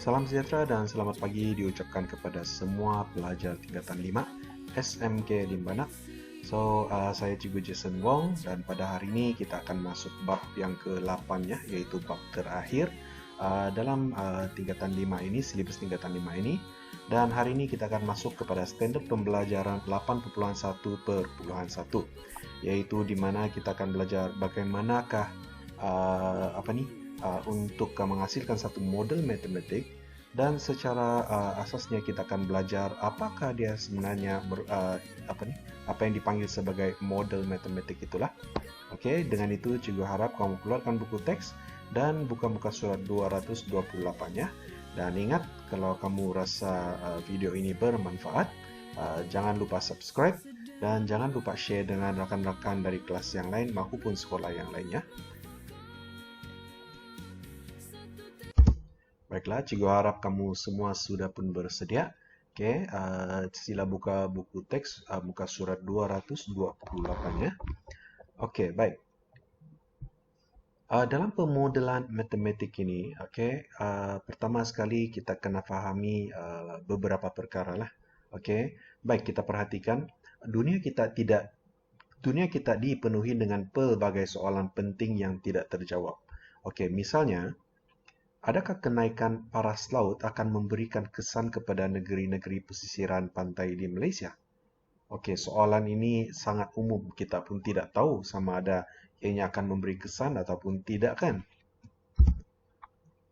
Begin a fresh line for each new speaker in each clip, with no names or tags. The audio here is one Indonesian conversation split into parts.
Salam sejahtera dan selamat pagi diucapkan kepada semua pelajar tingkatan 5 SMK Limbanak. Saya Cikgu Jason Wong dan pada hari ini kita akan masuk bab yang ke-8 ya, yaitu bab terakhir dalam tingkatan 5 ini, silibus tingkatan 5 ini. Dan hari ini kita akan masuk kepada standar pembelajaran 8.1/1, yaitu di mana kita akan belajar bagaimanakah untuk menghasilkan satu model matematik, dan secara asasnya kita akan belajar apakah dia sebenarnya apa yang dipanggil sebagai model matematik itulah. Oke, dengan itu cikgu harap kamu keluarkan buku teks dan buka-buka surat 228 ya. Dan ingat, kalau kamu rasa video ini bermanfaat, jangan lupa subscribe dan jangan lupa share dengan rakan-rakan dari kelas yang lain maupun sekolah yang lainnya. Baiklah, cikgu harap kamu semua sudah pun bersedia. Oke, sila buka buku teks, buka surat 228 ya. Oke, baik. Dalam pemodelan matematik ini, pertama sekali kita kena fahami beberapa perkara lah. Oke, baik, kita perhatikan dunia kita dipenuhi dengan pelbagai soalan penting yang tidak terjawab. Oke, misalnya, adakah kenaikan paras laut akan memberikan kesan kepada negeri-negeri pesisiran pantai di Malaysia? Oke, soalan ini sangat umum. Kita pun tidak tahu sama ada ianya akan memberi kesan ataupun tidak, kan?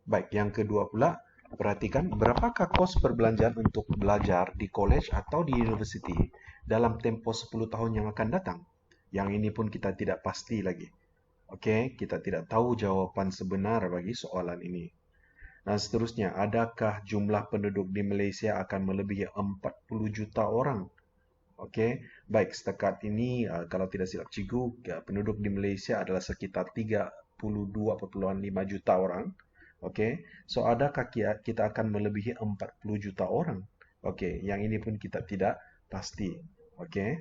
Baik, yang kedua pula, perhatikan berapakah kos perbelanjaan untuk belajar di college atau di university dalam tempoh 10 tahun yang akan datang? Yang ini pun kita tidak pasti lagi. Oke, kita tidak tahu jawaban sebenar bagi soalan ini. Dan seterusnya, adakah jumlah penduduk di Malaysia akan melebihi 40 juta orang? Okey, baik, setakat ini kalau tidak silap cikgu, penduduk di Malaysia adalah sekitar 32.5 juta orang. Okey, so adakah kita akan melebihi 40 juta orang? Okey, yang ini pun kita tidak pasti. Okey.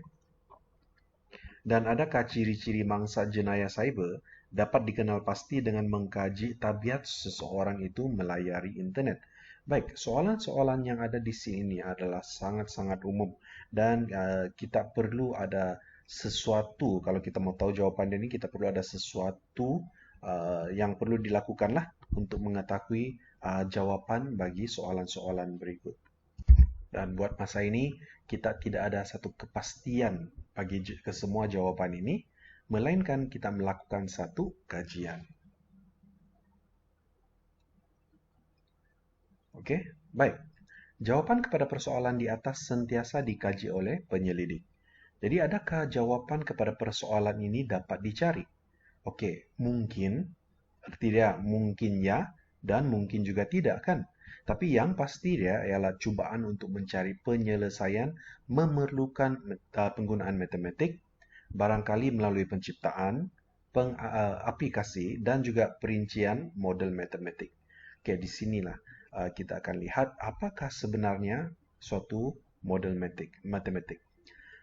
Dan adakah ciri-ciri mangsa jenayah cyber dapat dikenal pasti dengan mengkaji tabiat seseorang itu melayari internet? Baik, soalan-soalan yang ada di sini adalah sangat-sangat umum dan kita perlu ada sesuatu, kalau kita mau tahu jawaban ini, kita perlu ada sesuatu yang perlu dilakukanlah untuk mengetahui jawaban bagi soalan-soalan berikut. Dan buat masa ini, kita tidak ada satu kepastian bagi ke semua jawaban ini, melainkan kita melakukan satu kajian. Oke, baik. Jawaban kepada persoalan di atas sentiasa dikaji oleh penyelidik. Jadi, adakah jawaban kepada persoalan ini dapat dicari? Oke, mungkin, tidak, mungkin ya, dan mungkin juga tidak, kan? Tapi yang pasti dia ialah cubaan untuk mencari penyelesaian memerlukan penggunaan matematik, barangkali melalui penciptaan, aplikasi, dan juga perincian model matematik. Oke, di sinilah kita akan lihat apakah sebenarnya suatu model matematik.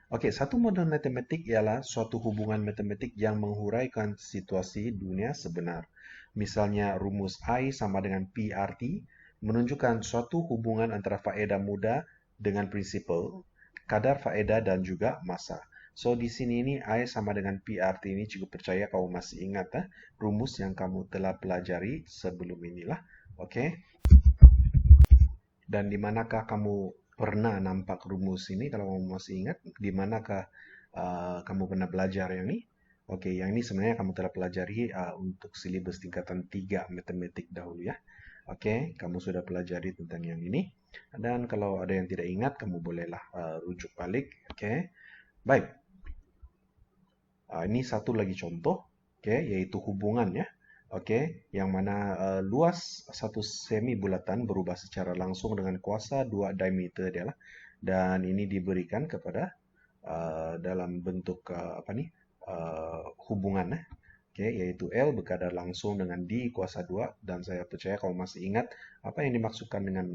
Oke, satu model matematik ialah suatu hubungan matematik yang menghuraikan situasi dunia sebenar. Misalnya, rumus I sama dengan PRT menunjukkan suatu hubungan antara faedah muda dengan prinsipal, kadar faedah dan juga massa. So, di sini ini I sama dengan PRT ini cukup percaya kamu masih ingat rumus yang kamu telah pelajari sebelum inilah. Oke. Dan di manakah kamu pernah nampak rumus ini? Kalau kamu masih ingat, di manakah kamu pernah belajar yang ini? Oke, yang ini sebenarnya kamu telah pelajari untuk silibus tingkatan 3 matematik dahulu ya. Oke, kamu sudah pelajari tentang yang ini. Dan kalau ada yang tidak ingat, kamu bolehlah rujuk balik. Oke, baik. Ini satu lagi contoh, oke, yaitu hubungan ya. Oke, yang mana luas satu semi bulatan berubah secara langsung dengan kuasa 2 diameter dia lah. Dan ini diberikan kepada dalam bentuk hubungan Oke, yaitu L berkadar langsung dengan D kuasa 2, dan saya percaya kamu masih ingat apa yang dimaksudkan dengan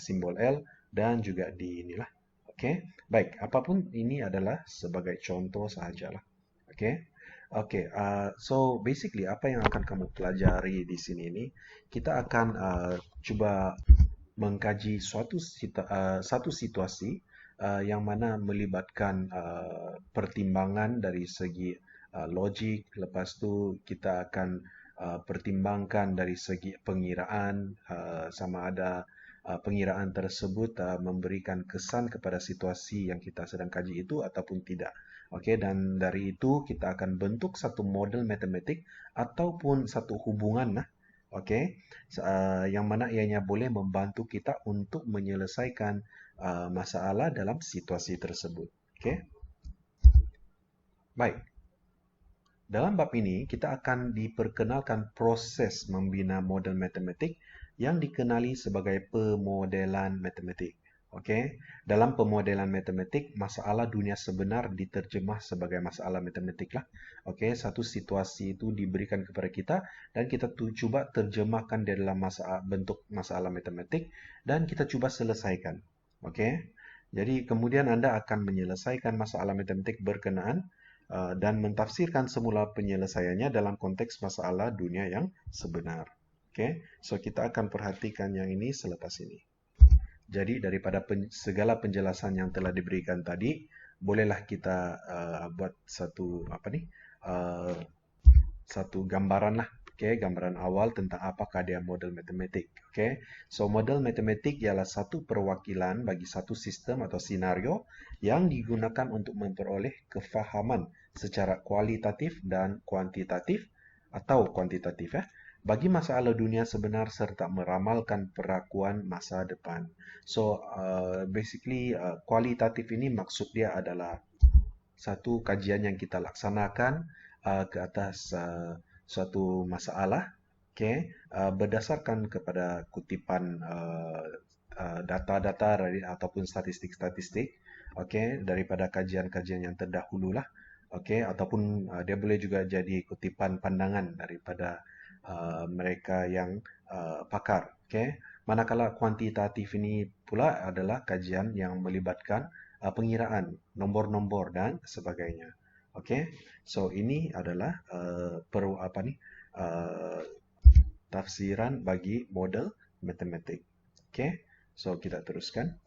simbol L dan juga D inilah. Oke, baik, apapun ini adalah sebagai contoh sahajalah. Oke. So basically apa yang akan kamu pelajari di sini ini, kita akan coba mengkaji satu situasi yang mana melibatkan pertimbangan dari segi logik. Lepas tu kita akan pertimbangkan dari segi pengiraan, sama ada pengiraan tersebut memberikan kesan kepada situasi yang kita sedang kaji itu ataupun tidak. Okey, dan dari itu kita akan bentuk satu model matematik ataupun satu hubungan lah. Okey, yang mana ianya boleh membantu kita untuk menyelesaikan masalah dalam situasi tersebut. Okey, baik. Dalam bab ini, kita akan diperkenalkan proses membina model matematik yang dikenali sebagai pemodelan matematik. Okey, dalam pemodelan matematik, masalah dunia sebenar diterjemah sebagai masalah matematik lah. Okey, satu situasi itu diberikan kepada kita dan kita cuba terjemahkan dia dalam bentuk masalah matematik dan kita cuba selesaikan. Okey, jadi kemudian Anda akan menyelesaikan masalah matematik berkenaan dan mentafsirkan semula penyelesaiannya dalam konteks masalah dunia yang sebenar. Okay? So kita akan perhatikan yang ini selepas ini. Jadi daripada segala penjelasan yang telah diberikan tadi, bolehlah kita buat uh, satu gambaran lah. Okay, gambaran awal tentang apakah dia model matematik. Okay, so model matematik ialah satu perwakilan bagi satu sistem atau senario yang digunakan untuk memperoleh kefahaman secara kualitatif dan kuantitatif atau kuantitatif bagi masalah dunia sebenar serta meramalkan perakuan masa depan. So basically kualitatif ini maksud dia adalah satu kajian yang kita laksanakan ke atas suatu masalah, okay, berdasarkan kepada kutipan data-data ataupun statistik-statistik, okay, daripada kajian-kajian yang terdahulu lah, okay, ataupun dia boleh juga jadi kutipan pandangan daripada mereka yang pakar, okay. Manakala kuantitatif ini pula adalah kajian yang melibatkan pengiraan nombor-nombor dan sebagainya. Okey. So ini adalah uh, tafsiran bagi model matematik. Okey. So kita teruskan.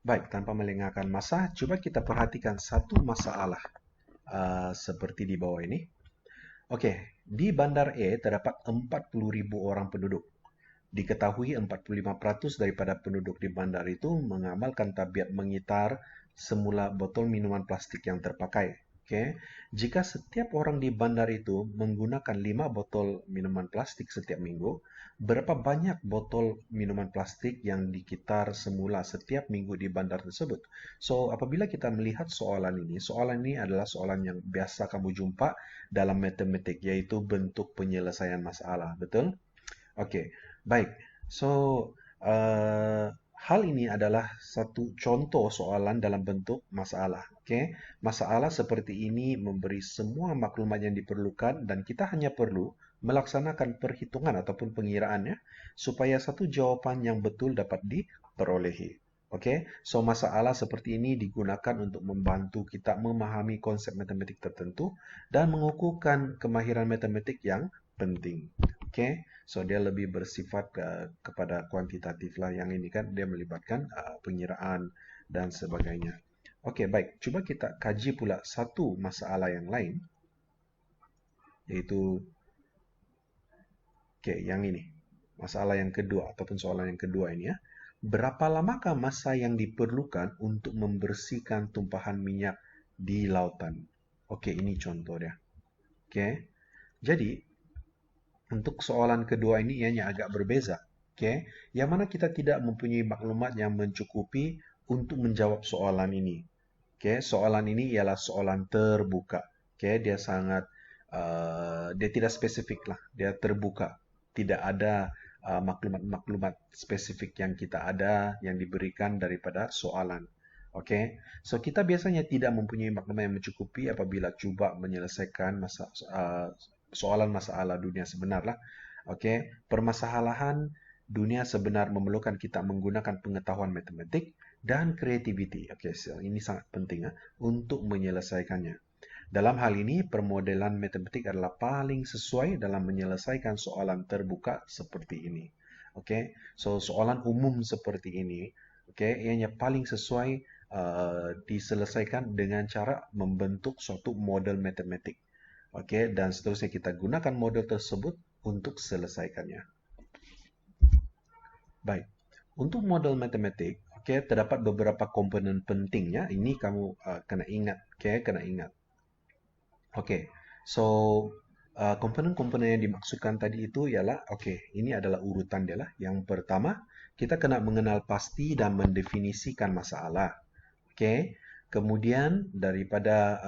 Baik, tanpa melengahkan masa, cuba kita perhatikan satu masalah seperti di bawah ini. Okey, di Bandar A terdapat 40,000 orang penduduk. Diketahui 45% daripada penduduk di bandar itu mengamalkan tabiat mengitar semula botol minuman plastik yang terpakai. Okay. Jika setiap orang di bandar itu menggunakan 5 botol minuman plastik setiap minggu, berapa banyak botol minuman plastik yang dikitar semula setiap minggu di bandar tersebut? So, apabila kita melihat soalan ini adalah soalan yang biasa kamu jumpa dalam matematik, yaitu bentuk penyelesaian masalah. Betul? Okey, baik. So, hal ini adalah satu contoh soalan dalam bentuk masalah. Okey, masalah seperti ini memberi semua maklumat yang diperlukan dan kita hanya perlu melaksanakan perhitungan ataupun pengiraannya supaya satu jawapan yang betul dapat diperolehi. Okey, so masalah seperti ini digunakan untuk membantu kita memahami konsep matematik tertentu dan mengukuhkan kemahiran matematik yang penting. Okey, so dia lebih bersifat kepada kuantitatif lah. Yang ini kan dia melibatkan pengiraan dan sebagainya. Okey, baik. Cuba kita kaji pula satu masalah yang lain, yaitu yang ini. Masalah yang kedua ataupun soalan yang kedua ini ya. Berapa lamakah masa yang diperlukan untuk membersihkan tumpahan minyak di lautan? Okey, ini contoh dia. Okey. Jadi, untuk soalan kedua ini ianya agak berbeza. Okay? Yang mana kita tidak mempunyai maklumat yang mencukupi untuk menjawab soalan ini. Okay? Soalan ini ialah soalan terbuka. Okay? Dia tidak spesifik lah. Dia terbuka. Tidak ada maklumat-maklumat spesifik yang kita ada yang diberikan daripada soalan. Okay? So kita biasanya tidak mempunyai maklumat yang mencukupi apabila cuba menyelesaikan soalan masalah dunia sebenar lah. Okey, permasalahan dunia sebenar memerlukan kita menggunakan pengetahuan matematik dan creativity. Oke, so ini sangat penting untuk menyelesaikannya. Dalam hal ini, permodelan matematik adalah paling sesuai dalam menyelesaikan soalan terbuka seperti ini. Oke, so soalan umum seperti ini, oke, yang paling sesuai diselesaikan dengan cara membentuk suatu model matematik. Oke, dan seterusnya kita gunakan model tersebut untuk selesaikannya. Baik, untuk model matematik, oke, terdapat beberapa komponen pentingnya. Ini kamu kena ingat, oke, kena ingat. Oke, so komponen-komponen yang dimaksudkan tadi itu ialah, oke, ini adalah urutan dia lah. Yang pertama, kita kena mengenal pasti dan mendefinisikan masalah. Oke, kemudian daripada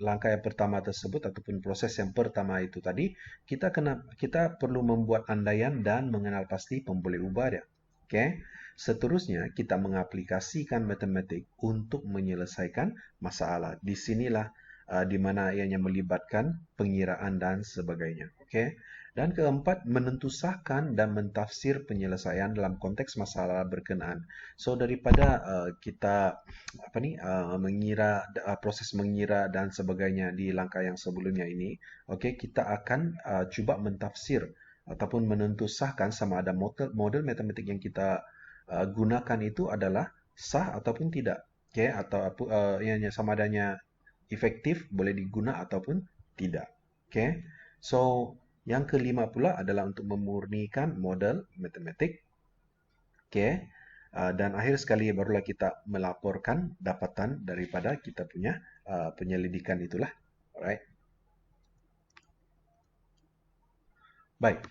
langkah yang pertama tersebut ataupun proses yang pertama itu tadi, kita perlu membuat andaian dan mengenal pasti pemboleh ubah dia. Oke, seterusnya kita mengaplikasikan matematik untuk menyelesaikan masalah. Disinilah di mana ianya melibatkan pengiraan dan sebagainya. Oke. Dan keempat, menentusahkan dan mentafsir penyelesaian dalam konteks masalah berkenaan. So daripada kita proses mengira dan sebagainya di langkah yang sebelumnya ini, oke, kita akan cuba mentafsir ataupun menentusahkan sama ada model matematik yang kita gunakan itu adalah sah ataupun tidak. Oke, atau yang sama adanya efektif, boleh diguna ataupun tidak. Oke. So, yang kelima pula adalah untuk memurnikan model matematik. Oke. Dan akhir sekali barulah kita melaporkan dapatan daripada kita punya penyelidikan itulah. Alright. Baik.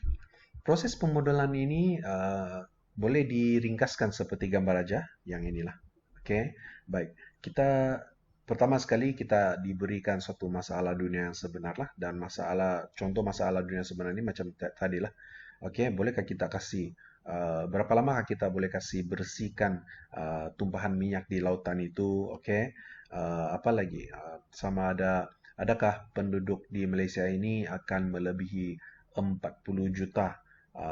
Proses pemodelan ini boleh diringkaskan seperti gambar aja yang inilah. Oke. Baik. Kita pertama sekali kita diberikan suatu masalah dunia yang sebenar lah, dan contoh masalah dunia sebenar ini macam tadi lah. Oke, bolehkah kita kasih berapa lama kita boleh kasih bersihkan tumpahan minyak di lautan itu? Oke. Apa lagi? Sama adakah penduduk di Malaysia ini akan melebihi 40 juta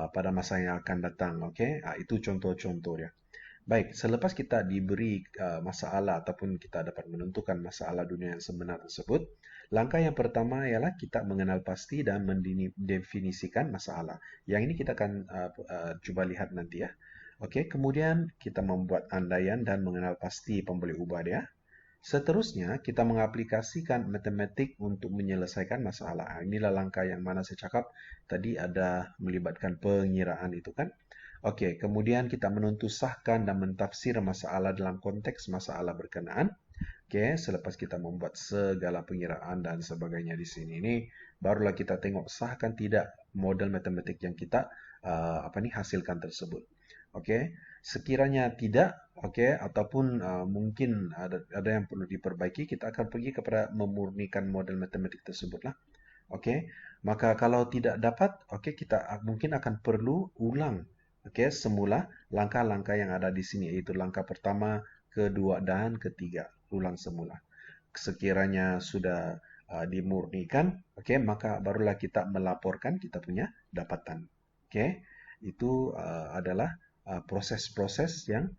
pada masa yang akan datang? Oke. Itu contoh-contoh dia. Baik, selepas kita diberi masalah ataupun kita dapat menentukan masalah dunia yang sebenar tersebut, langkah yang pertama ialah kita mengenal pasti dan mendefinisikan masalah. Yang ini kita akan coba lihat nanti ya. Oke, kemudian kita membuat andaian dan mengenal pasti pemboleh ubah dia. Seterusnya, kita mengaplikasikan matematik untuk menyelesaikan masalah. Inilah langkah yang mana saya cakap tadi ada melibatkan pengiraan itu kan. Oke, kemudian kita menentusahkan dan mentafsir masalah dalam konteks masalah berkenaan. Oke, selepas kita membuat segala pengiraan dan sebagainya di sini ini, barulah kita tengok sahkan tidak model matematik yang kita hasilkan tersebut. Oke, sekiranya tidak, oke, ataupun mungkin ada yang perlu diperbaiki, kita akan pergi kepada memurnikan model matematik tersebut lah. Oke, maka kalau tidak dapat, oke, kita mungkin akan perlu ulang. Oke, semula langkah-langkah yang ada di sini, yaitu langkah pertama, kedua, dan ketiga. Ulang semula. Sekiranya sudah dimurnikan, oke, maka barulah kita melaporkan kita punya dapatan. Oke, itu adalah proses-proses yang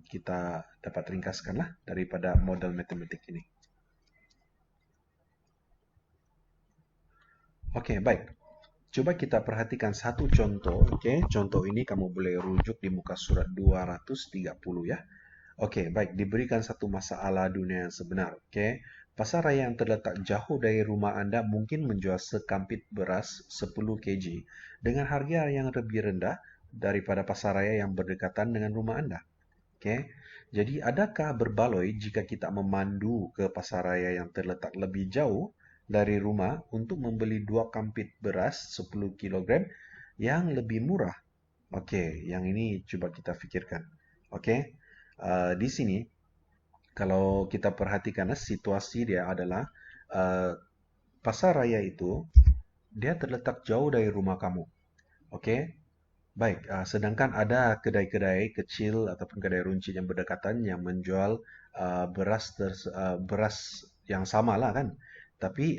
kita dapat ringkaskan lah daripada model matematik ini. Oke, baik. Coba kita perhatikan satu contoh. Oke, contoh ini kamu boleh rujuk di muka surat 230 ya. Oke, baik. Diberikan satu masalah dunia yang sebenar. Oke, pasar raya yang terletak jauh dari rumah Anda mungkin menjual sekampit beras 10 kg dengan harga yang lebih rendah daripada pasar raya yang berdekatan dengan rumah Anda. Oke, jadi adakah berbaloi jika kita memandu ke pasar raya yang terletak lebih jauh dari rumah untuk membeli 2 kampit beras 10 kg yang lebih murah? Oke, yang ini coba kita pikirkan. Oke, di sini kalau kita perhatikan situasi dia adalah pasar raya itu dia terletak jauh dari rumah kamu. Oke, baik. Sedangkan ada kedai-kedai kecil ataupun kedai runcit yang berdekatan yang menjual beras yang sama lah kan. Tapi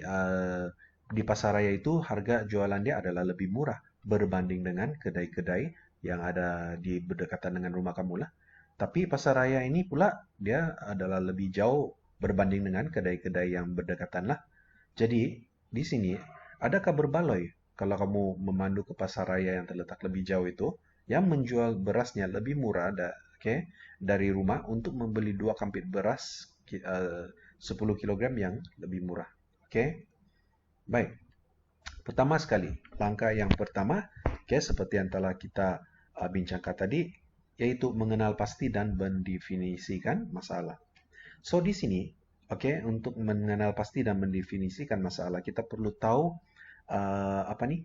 di pasar raya itu harga jualan dia adalah lebih murah berbanding dengan kedai-kedai yang ada di berdekatan dengan rumah kamu lah. Tapi pasaraya ini pula dia adalah lebih jauh berbanding dengan kedai-kedai yang berdekatan lah. Jadi di sini adakah berbaloi kalau kamu memandu ke pasaraya yang terletak lebih jauh itu yang menjual berasnya lebih murah dari rumah untuk membeli 2 kampit beras 10 kilogram yang lebih murah. Oke. Baik. Pertama sekali, langkah yang pertama, seperti yang telah kita bincangkan tadi, yaitu mengenal pasti dan mendefinisikan masalah. So di sini, untuk mengenal pasti dan mendefinisikan masalah, kita perlu tahu apa nih?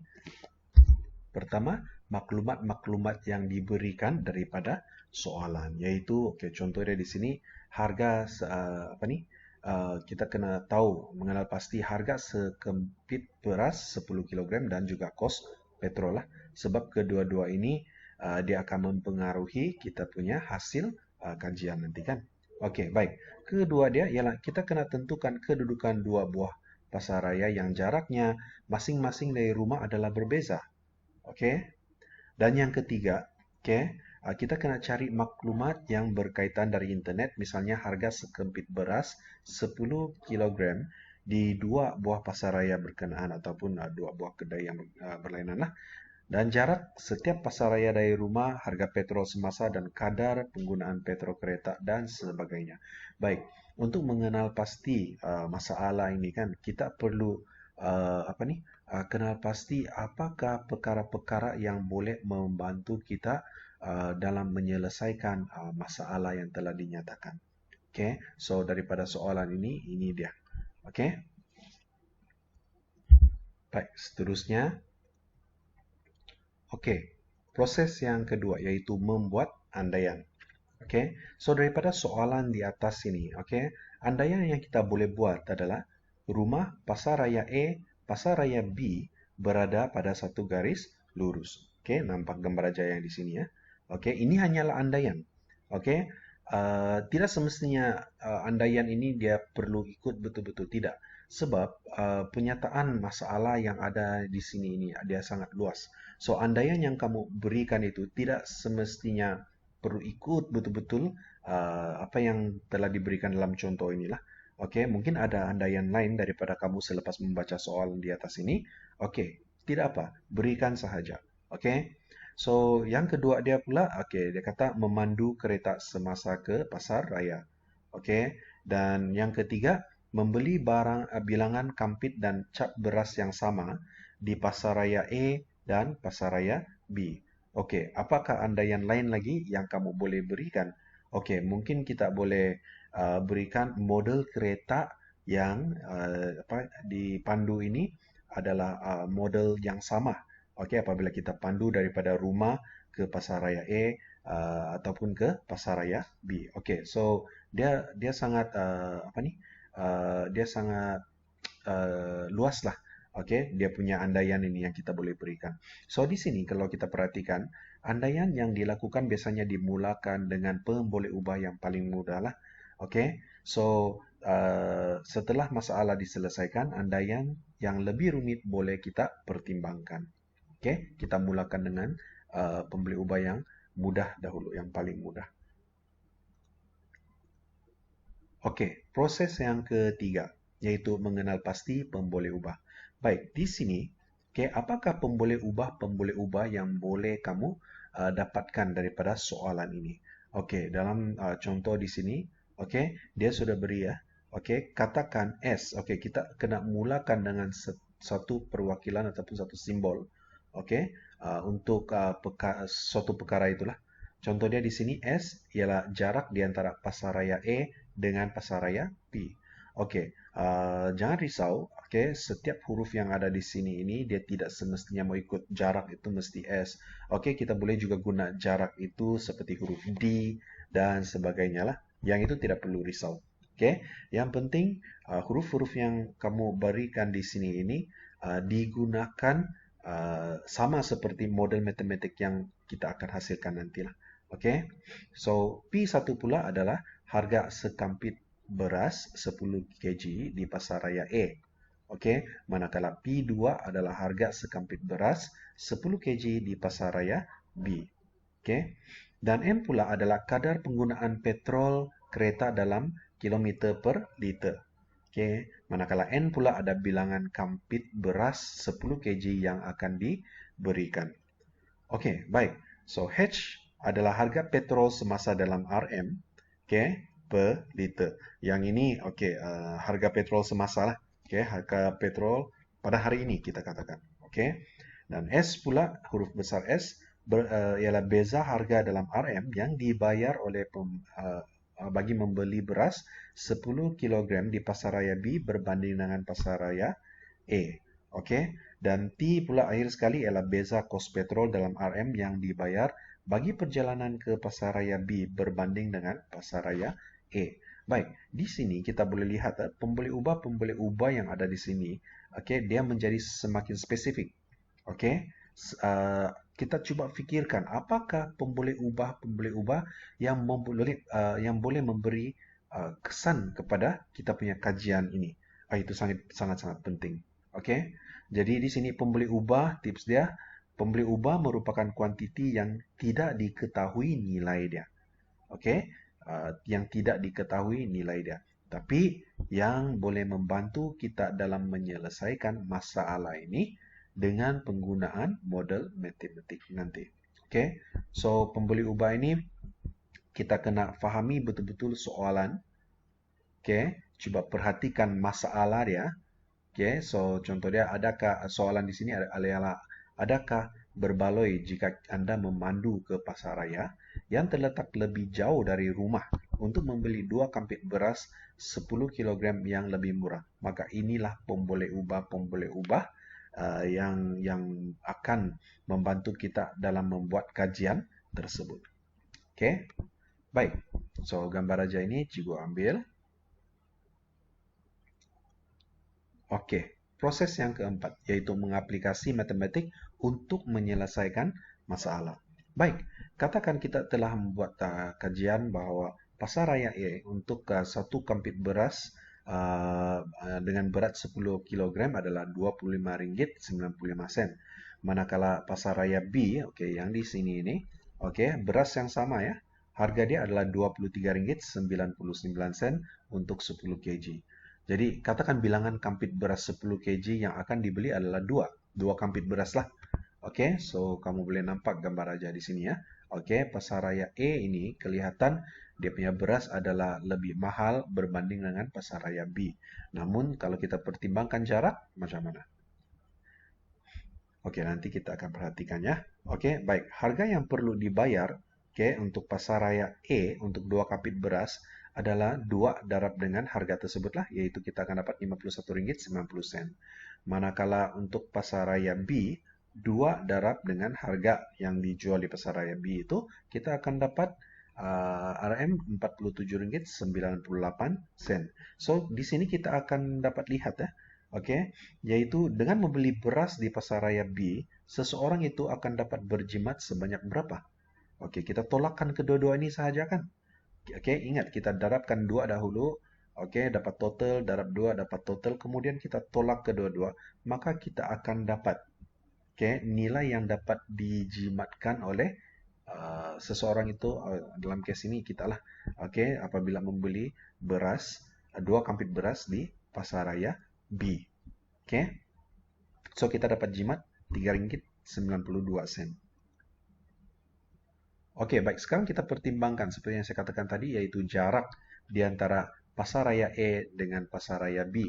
Pertama, maklumat-maklumat yang diberikan daripada soalan, yaitu contohnya di sini harga kita kena tahu mengenal pasti harga sekempit beras 10 kilogram dan juga kos petrol lah. Sebab kedua-dua ini dia akan mempengaruhi kita punya hasil kajian nanti kan. Oke, baik. Kedua dia ialah kita kena tentukan kedudukan dua buah pasaraya yang jaraknya masing-masing dari rumah adalah berbeza. Oke. Dan yang ketiga, kita kena cari maklumat yang berkaitan dari internet, misalnya harga sekempit beras 10 kilogram di dua buah pasaraya berkenaan ataupun dua buah kedai yang berlainan lah. Dan jarak setiap pasaraya dari rumah, harga petrol semasa dan kadar penggunaan petrol kereta dan sebagainya. Baik, untuk mengenal pasti masalah ini kan kita perlu kenal pasti apakah perkara-perkara yang boleh membantu kita dalam menyelesaikan masalah yang telah dinyatakan. So daripada soalan ini dia. Baik, seterusnya. Proses yang kedua yaitu membuat andaian. So daripada soalan di atas ini, andaian yang kita boleh buat adalah rumah pasaraya A, pasaraya B berada pada satu garis lurus. Nampak gambar aja yang di sini ya. Ini hanyalah andaian. Tidak semestinya andaian ini dia perlu ikut betul-betul tidak. Sebab penyataan masalah yang ada di sini ini dia sangat luas. So andaian yang kamu berikan itu tidak semestinya perlu ikut betul-betul apa yang telah diberikan dalam contoh inilah. Mungkin ada andaian lain daripada kamu selepas membaca soal di atas ini. Tidak apa, berikan sahaja. So yang kedua dia pula, dia kata memandu kereta semasa ke pasar raya. Dan yang ketiga, membeli barang bilangan kampit dan cap beras yang sama di pasar raya A dan pasar raya B. Apakah andaian lain lagi yang kamu boleh berikan? Mungkin kita boleh berikan model kereta yang dipandu ini adalah model yang sama. Apabila kita pandu daripada rumah ke pasaraya A ataupun ke pasaraya B. So dia sangat dia sangat luas lah. Dia punya andaian ini yang kita boleh berikan. So di sini kalau kita perhatikan, andaian yang dilakukan biasanya dimulakan dengan pemboleh ubah yang paling mudah lah. So setelah masalah diselesaikan, andaian yang lebih rumit boleh kita pertimbangkan. Kita mulakan dengan pemboleh ubah yang mudah dahulu, yang paling mudah. Proses yang ketiga yaitu mengenal pasti pemboleh ubah. Baik, di sini, apakah pemboleh ubah yang boleh kamu dapatkan daripada soalan ini? Dalam contoh di sini, dia sudah beri ya. Katakan S. Kita kena mulakan dengan satu perwakilan ataupun satu simbol. Untuk suatu perkara itulah. Contoh dia di sini S ialah jarak di antara pasaraya E dengan pasaraya B. Jangan risau. Setiap huruf yang ada di sini ini dia tidak semestinya mau ikut jarak itu mesti S. Kita boleh juga guna jarak itu seperti huruf D dan sebagainya lah. Yang itu tidak perlu risau. Yang penting huruf-huruf yang kamu berikan di sini ini digunakan sama seperti model matematik yang kita akan hasilkan nantilah. So P1 pula adalah harga sekampit beras 10 kg di pasaraya E. Manakala P2 adalah harga sekampit beras 10 kg di pasaraya B. Dan M pula adalah kadar penggunaan petrol kereta dalam kilometer per liter. Okey, manakala N pula ada bilangan kampit beras 10 kg yang akan diberikan. Okey, baik. So H adalah harga petrol semasa dalam RM, okey, per liter. Yang ini okey, harga petrol semasa lah. Okey, harga petrol pada hari ini kita katakan. Okey. Dan S pula huruf besar S ialah beza harga dalam RM yang dibayar oleh bagi membeli beras 10 kilogram di pasaraya B berbanding dengan pasaraya A. Okey. Dan T pula akhir sekali ialah beza kos petrol dalam RM yang dibayar bagi perjalanan ke pasaraya B berbanding dengan pasaraya A. Baik, di sini kita boleh lihat pembeli ubah yang ada di sini, okey, dia menjadi semakin spesifik. Okey. Kita cuba fikirkan apakah pembeli ubah yang boleh memberi kesan kepada kita punya kajian ini. Itu sangat penting. Okey. Jadi di sini pembeli ubah, tips dia, pembeli ubah merupakan kuantiti yang tidak diketahui nilai dia. Okey, yang tidak diketahui nilai dia. Tapi yang boleh membantu kita dalam menyelesaikan masalah ini dengan penggunaan model matematik nanti. Okey, so pembeli ubah ini kita kena fahami betul-betul soalan. Okey, coba perhatikan masalah dia. Okey, so contoh dia, adakah soalan di sini adalah adakah berbaloi jika Anda memandu ke pasaraya yang terletak lebih jauh dari rumah untuk membeli 2 kampit beras 10 kilogram yang lebih murah. Maka inilah pemboleh ubah yang akan membantu kita dalam membuat kajian tersebut. Okey, baik. So gambar aja ini cikgu ambil. Oke, proses yang keempat yaitu mengaplikasi matematik untuk menyelesaikan masalah. Baik, katakan kita telah membuat kajian bahwa pasaraya A untuk satu kampit beras dengan berat 10 kg adalah Rp25.95. Manakala pasaraya B, oke, yang di sini ini, oke, beras yang sama ya, harga dia adalah Rp23.99 untuk 10 kg. Jadi katakan bilangan kampit beras 10 kg yang akan dibeli adalah 2 kampit beras lah. Oke, so kamu boleh nampak gambar aja di sini ya. Oke, pasaraya E ini kelihatan dia punya beras adalah lebih mahal berbanding dengan pasaraya B. Namun kalau kita pertimbangkan jarak, macam mana? Oke, nanti kita akan perhatikan ya. Oke, baik. Harga yang perlu dibayar, oke, untuk pasaraya E untuk 2 kampit beras adalah 2 darab dengan harga tersebutlah, yaitu kita akan dapat Rp51.90. Manakala untuk pasaraya B, 2 darab dengan harga yang dijual di pasaraya B itu, kita akan dapat RM Rp47.98. So, di sini kita akan dapat lihat ya, oke, yaitu dengan membeli beras di pasaraya B, seseorang itu akan dapat berjimat sebanyak berapa? Oke, kita tolakkan kedua-dua ini sahaja kan? Oke, ingat kita darabkan 2 dahulu. Oke, dapat total, darab 2 dapat total, kemudian kita tolak kedua-dua, maka kita akan dapat nilai yang dapat dijimatkan oleh seseorang itu, dalam case ini kita lah. Oke, apabila membeli beras 2 kampit beras di pasaraya B. Oke. So kita dapat jimat Rp3.92. Oke, baik. Sekarang kita pertimbangkan seperti yang saya katakan tadi, yaitu jarak di antara pasaraya E dengan pasaraya B.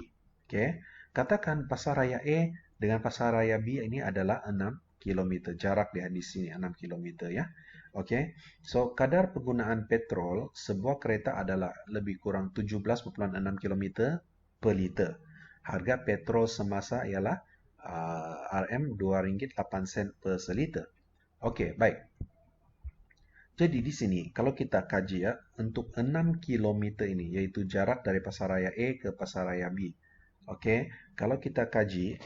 Oke, katakan pasaraya E dengan pasaraya B ini adalah 6 km. Jarak dia di sini 6 km ya. Oke, so kadar penggunaan petrol sebuah kereta adalah lebih kurang 17,6 km per liter. Harga petrol semasa ialah RM Rp2.08 per seliter. Oke, baik. Jadi di sini kalau kita kaji ya, untuk 6 km ini yaitu jarak dari pasaraya E ke pasaraya B. Oke, kalau kita kaji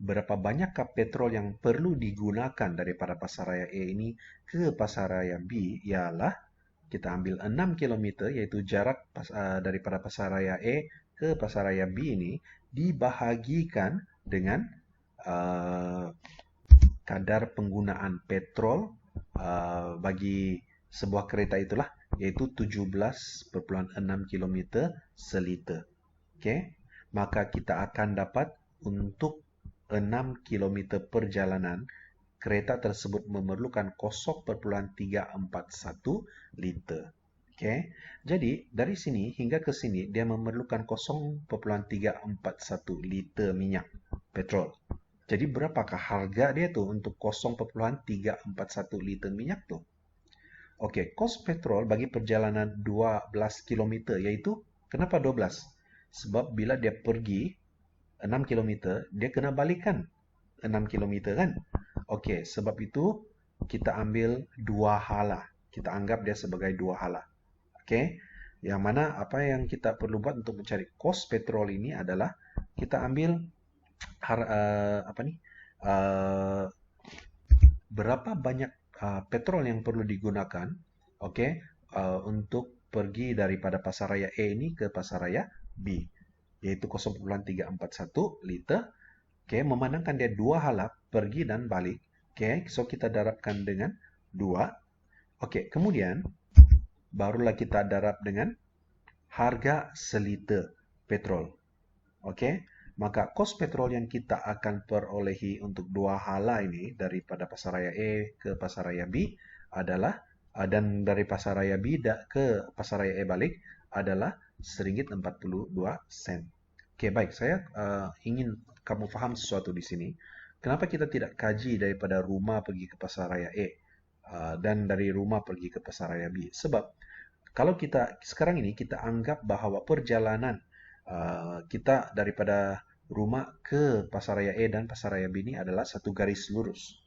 berapa banyakkah petrol yang perlu digunakan daripada pasaraya E ini ke pasaraya B, ialah kita ambil 6 km yaitu jarak daripada pasaraya E ke pasaraya B ini dibahagikan dengan kadar penggunaan petrol bagi sebuah kereta itulah, yaitu 17,6 km seliter. Okey, maka kita akan dapat untuk 6 km perjalanan, kereta tersebut memerlukan 0,341 liter. Okey, jadi dari sini hingga ke sini dia memerlukan 0,341 liter minyak petrol. Jadi berapakah harga dia tuh untuk 0,341 liter minyak tuh? Oke, kos petrol bagi perjalanan 12 km, yaitu kenapa 12? Sebab bila dia pergi 6 km, dia kena balikan 6 km kan? Oke, sebab itu kita ambil dua hala. Kita anggap dia sebagai dua hala. Oke, yang mana apa yang kita perlu buat untuk mencari kos petrol ini adalah kita ambil apa nih? Uh, berapa banyak petrol yang perlu digunakan, oke, untuk pergi daripada pasaraya A ini ke pasaraya B, yaitu 0,341 liter. Oke, memandangkan dia dua hala, pergi dan balik. Oke, so kita darabkan dengan 2. Oke, kemudian barulah kita darab dengan harga seliter petrol. Oke, maka kos petrol yang kita akan perolehi untuk dua hala ini daripada pasaraya A ke pasaraya B adalah dan dari pasaraya B ke pasaraya A balik adalah RM1.42. Oke, baik. Saya ingin kamu faham sesuatu di sini. Kenapa kita tidak kaji daripada rumah pergi ke pasaraya A dan dari rumah pergi ke pasaraya B? Sebab kalau kita sekarang ini kita anggap bahwa perjalanan kita daripada rumah ke pasaraya A dan pasaraya B ini adalah satu garis lurus.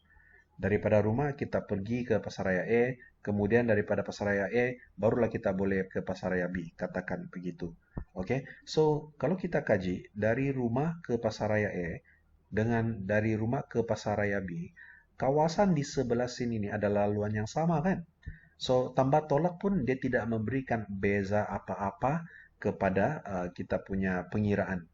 Daripada rumah kita pergi ke pasaraya A, kemudian daripada pasaraya A barulah kita boleh ke pasaraya B, katakan begitu. Oke, so kalau kita kaji dari rumah ke pasaraya A dengan dari rumah ke pasaraya B, kawasan di sebelah sini ini adalah laluan yang sama kan? So, tambah tolak pun dia tidak memberikan beza apa-apa kepada kita punya pengiraan.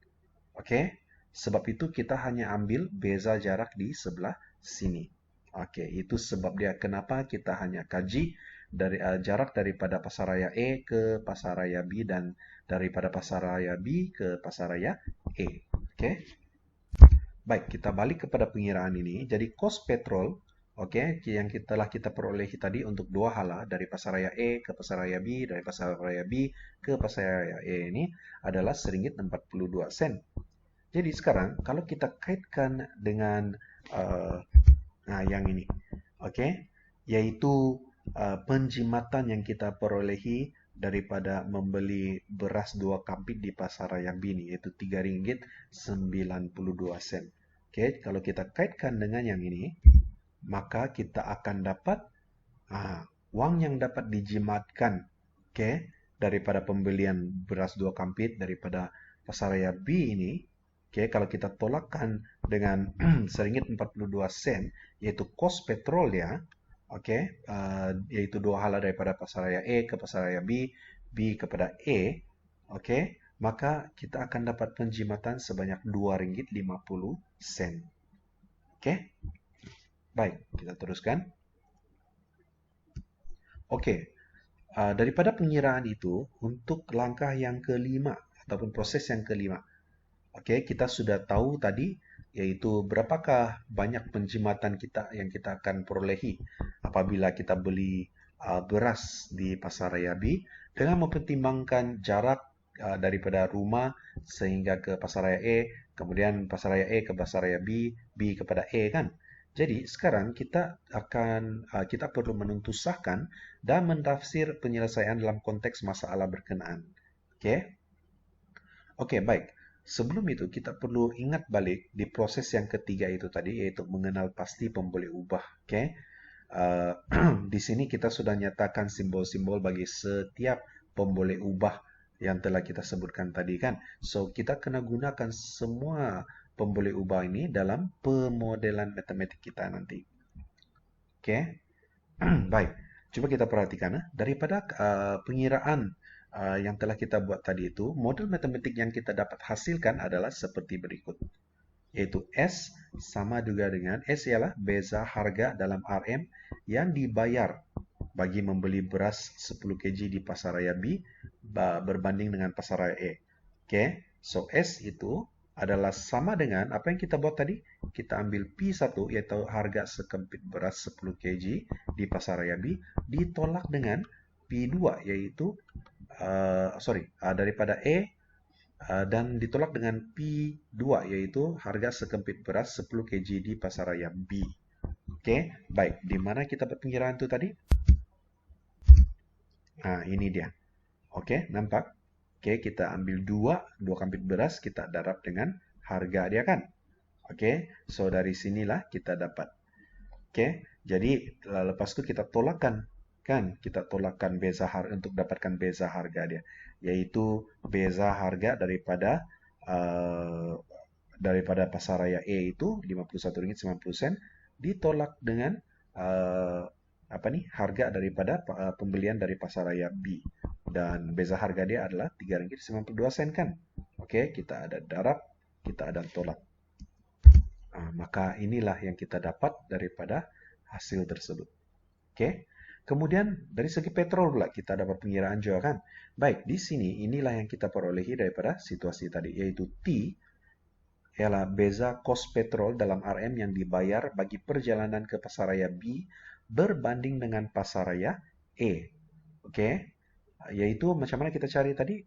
Oke? Sebab itu kita hanya ambil beza jarak di sebelah sini. Oke, itu sebab dia kenapa kita hanya kaji dari jarak daripada pasaraya A ke pasaraya B dan daripada pasaraya B ke pasaraya A. Oke? Baik, kita balik kepada pengiraan ini. Jadi kos petrol, oke, yang telah kita perolehi tadi untuk dua hala dari pasaraya A ke pasaraya B, dari pasaraya B ke pasaraya A ini adalah RM1.42. Jadi sekarang kalau kita kaitkan dengan yang ini, oke, yaitu penjimatan yang kita perolehi daripada membeli beras 2 kampit di pasaraya B ini, yaitu RM3.92. Oke, kalau kita kaitkan dengan yang ini, maka kita akan dapat uang yang dapat dijimatkan, oke, daripada pembelian beras 2 kampit daripada pasaraya B ini. Oke, kalau kita tolakkan dengan RM1.42, yaitu kos petrol ya, oke, yaitu dua hala daripada pasaraya A ke pasaraya B, B kepada A, oke, maka kita akan dapat penjimatan sebanyak RM2.50. Oke, baik, kita teruskan. Oke, daripada pengiraan itu, untuk langkah yang kelima, ataupun proses yang kelima, oke, kita sudah tahu tadi, yaitu berapakah banyak penjimatan kita yang kita akan perolehi apabila kita beli beras di pasaraya B dengan mempertimbangkan jarak daripada rumah sehingga ke pasaraya A, kemudian pasaraya A ke pasaraya B, B kepada A kan. Jadi sekarang kita perlu menuntusahkan dan mentafsir penyelesaian dalam konteks masalah berkenaan. Oke? Oke, baik. Sebelum itu, kita perlu ingat balik di proses yang ketiga itu tadi, yaitu mengenal pasti pemboleh ubah. Oke, di sini kita sudah nyatakan simbol-simbol bagi setiap pemboleh ubah yang telah kita sebutkan tadi kan. So, kita kena gunakan semua pemboleh ubah ini dalam pemodelan matematik kita nanti. Oke, baik. Coba kita perhatikan daripada pengiraan yang telah kita buat tadi itu, model matematik yang kita dapat hasilkan adalah seperti berikut. yaitu S sama juga dengan S ialah beza harga dalam RM yang dibayar bagi membeli beras 10 kg di pasaraya B berbanding dengan pasaraya A. Oke, so S itu adalah sama dengan apa yang kita buat tadi. Kita ambil P1 yaitu harga sekempit beras 10 kg di pasaraya B ditolak dengan P2 yaitu daripada E dan ditolak dengan P2 yaitu harga sekempit beras 10 kg di pasaraya B. Oke, baik. Di mana kita buat pengiraan itu tadi? Nah, ini dia. Oke, nampak? Oke, kita ambil dua kempit beras, kita darab dengan harga dia kan? Oke, so dari sinilah kita dapat. Oke, jadi lepas itu kita tolakkan kan? Kita tolakkan beza harga untuk dapatkan beza harga dia, yaitu beza harga daripada pasaraya E itu Rp51.90 ditolak dengan harga daripada pembelian dari pasaraya B, dan beza harga dia adalah Rp3.92 kan. Oke, kita ada darab, kita ada tolak. Maka inilah yang kita dapat daripada hasil tersebut. Oke. Kemudian dari segi petrol pula kita dapat pengiraan juga kan. Baik, di sini inilah yang kita perolehi daripada situasi tadi, yaitu T ialah beza kos petrol dalam RM yang dibayar bagi perjalanan ke pasaraya B berbanding dengan pasaraya E. Oke. Yaitu macam mana kita cari tadi?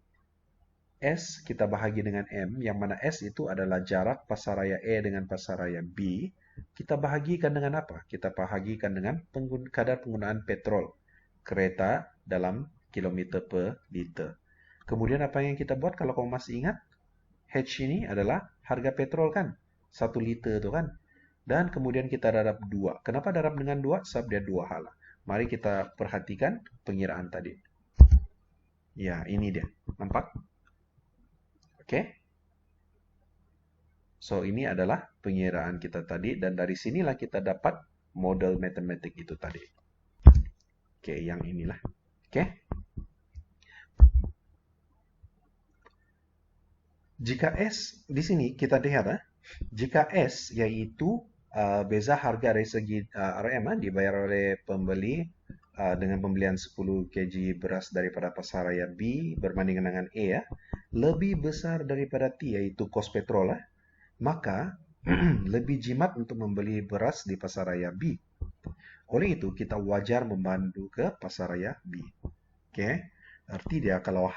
S kita bahagi dengan M, yang mana S itu adalah jarak pasaraya E dengan pasaraya B. Kita bahagikan dengan apa? Kita bahagikan dengan kadar penggunaan petrol kereta dalam kilometer per liter. Kemudian apa yang kita buat kalau kamu masih ingat? H ini adalah harga petrol kan? 1 liter itu kan? Dan kemudian kita darab 2. Kenapa darab dengan 2? Sebab dia 2 hala. Mari kita perhatikan pengiraan tadi. Ya, ini dia. Nampak? Oke? So, ini adalah pengiraan kita tadi, dan dari sinilah kita dapat model matematik itu tadi. Oke, yang inilah. Oke? Jika S, di sini kita lihat, jika S yaitu beza harga dari segi RM dibayar oleh pembeli dengan pembelian 10 kg beras daripada pasaraya B berbanding dengan E lebih besar daripada T yaitu kos petrol maka lebih jimat untuk membeli beras di pasaraya B. Oleh itu, kita wajar memandu ke pasaraya B. Oke, arti dia kalau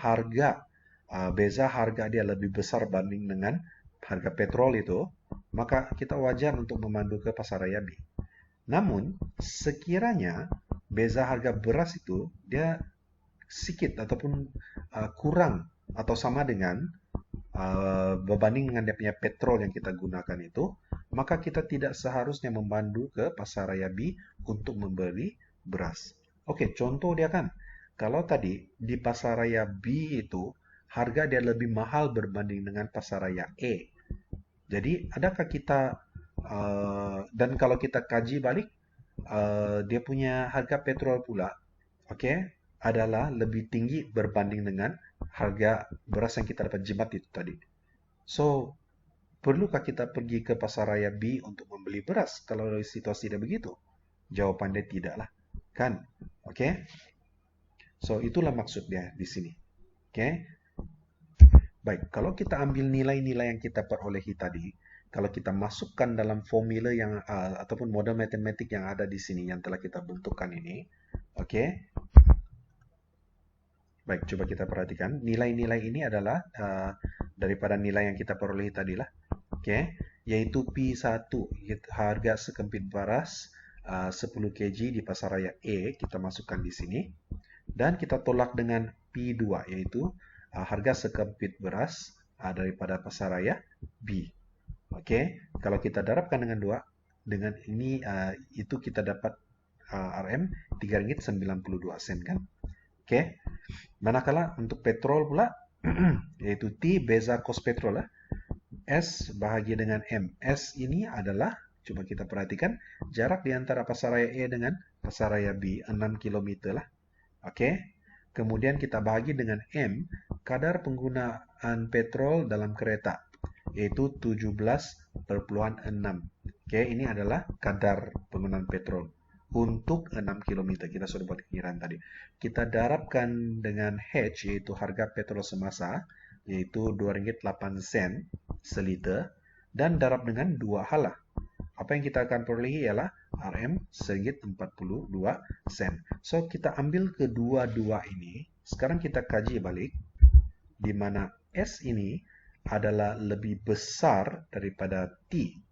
beza harga dia lebih besar banding dengan harga petrol itu, maka kita wajar untuk memandu ke pasaraya B. Namun, sekiranya beza harga beras itu dia sedikit ataupun kurang atau sama dengan berbanding dengan dia punya petrol yang kita gunakan itu, maka kita tidak seharusnya memandu ke pasaraya B untuk membeli beras. Oke, contoh dia kan, kalau tadi di pasaraya B itu harga dia lebih mahal berbanding dengan pasaraya E. Jadi, adakah kita dan kalau kita kaji balik, dia punya harga petrol pula, oke, adalah lebih tinggi berbanding dengan harga beras yang kita dapat jimat itu tadi. So, perlukah kita pergi ke pasaraya B untuk membeli beras kalau situasi tidak begitu? Jawabannya tidak lah, kan? Oke? So, itulah maksud dia di sini. Oke? Baik, kalau kita ambil nilai-nilai yang kita perolehi tadi, kalau kita masukkan dalam formula yang ataupun model matematik yang ada di sini yang telah kita bentukkan ini, oke? Baik, coba kita perhatikan. Nilai-nilai ini adalah daripada nilai yang kita perolehi tadi lah. Oke, yaitu P1, harga sekempit beras 10 kg di pasaraya E, kita masukkan di sini. Dan kita tolak dengan P2, yaitu harga sekempit beras daripada pasaraya B. Oke, kalau kita darabkan dengan 2, dengan ini itu kita dapat RM Rp3.92 kan? Oke. Manakala untuk petrol pula yaitu T beza kos petrol S bahagi dengan M. S ini adalah, coba kita perhatikan, jarak di antara pasaraya E dengan pasaraya B 6 km lah. Oke. Kemudian kita bahagi dengan M, kadar penggunaan petrol dalam kereta, yaitu 17,6. Oke, ini adalah kadar penggunaan petrol untuk 6 km. Kita sudah buat kiraan tadi. Kita darabkan dengan H, yaitu harga petrol semasa, yaitu Rp2,08 seliter, dan darab dengan 2 hala. Apa yang kita akan perolehi ialah RM RM1,42. So, kita ambil kedua-dua ini. Sekarang kita kaji balik, di mana S ini adalah lebih besar daripada T.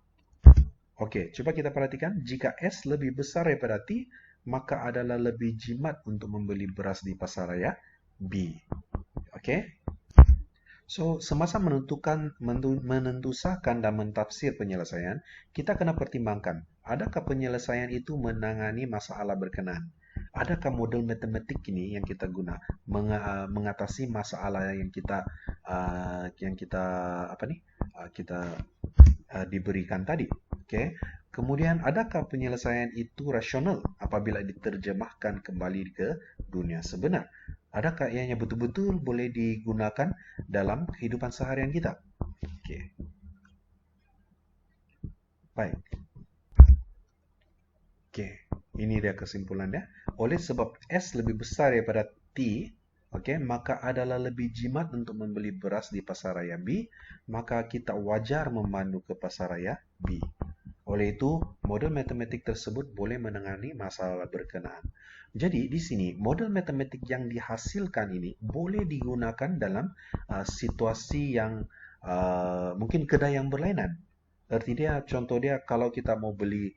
Oke, coba kita perhatikan. Jika S lebih besar daripada T, maka adalah lebih jimat untuk membeli beras di pasaraya B. Oke? So, semasa menentusakan dan mentafsir penyelesaian, kita kena pertimbangkan, adakah penyelesaian itu menangani masalah berkenaan? Adakah model matematik ini yang kita guna mengatasi masalah yang kita diberikan tadi? Okay. Kemudian, adakah penyelesaian itu rasional apabila diterjemahkan kembali ke dunia sebenar? Adakah ianya betul-betul boleh digunakan dalam kehidupan seharian kita? Okay. Baik. Okay. Ini dia kesimpulannya. Oleh sebab S lebih besar daripada T, okay, maka adalah lebih jimat untuk membeli beras di pasaraya B, maka kita wajar memandu ke pasaraya B. Oleh itu, model matematik tersebut boleh menangani masalah berkenaan. Jadi, di sini, model matematik yang dihasilkan ini boleh digunakan dalam situasi yang mungkin kedai yang berlainan. Arti dia, contoh dia, kalau kita mau beli